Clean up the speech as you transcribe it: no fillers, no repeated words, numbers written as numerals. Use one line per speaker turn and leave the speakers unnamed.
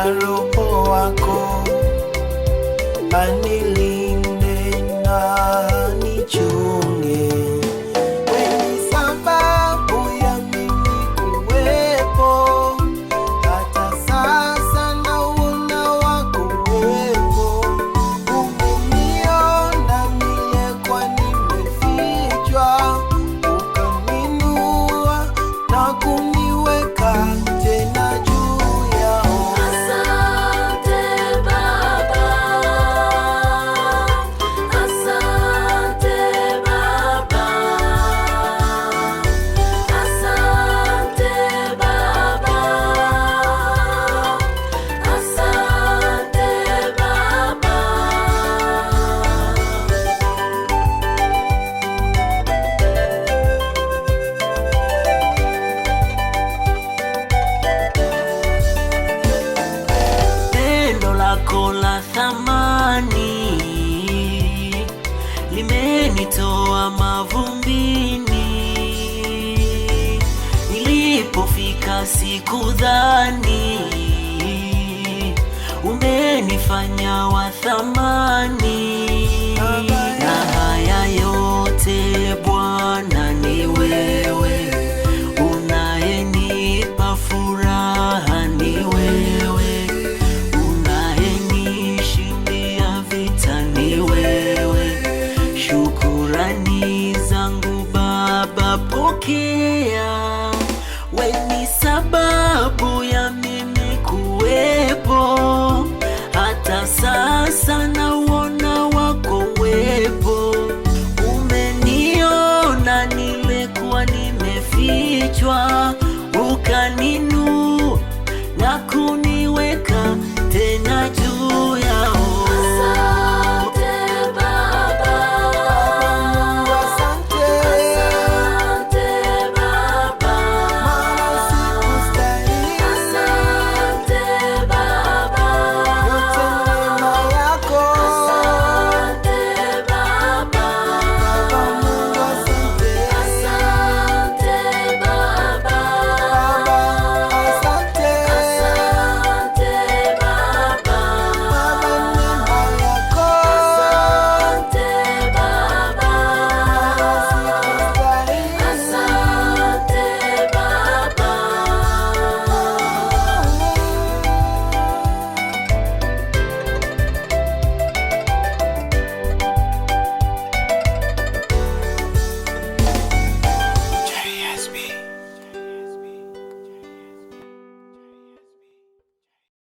na Roho wako anilinde na nichunge. Wewe ni sababu ya mimi kuwepo, hata sasa naona wako uwepo. Umeniona niliyekuwa nimefichwa, ukaninua na kuniweka tena juu yao.
Asante Baba, asante Baba, asante Baba, asante Baba. Pendo lako la thamani limenitoa mavumbini. Nilipofika sikudhani umenifanya wa thamani. Na haya yote Bwana ni wewe, unayenipa furaha ni wewe, unayenishindia vita ni wewe. Shukurani zangu Baba, pokea. Wewe ni sababu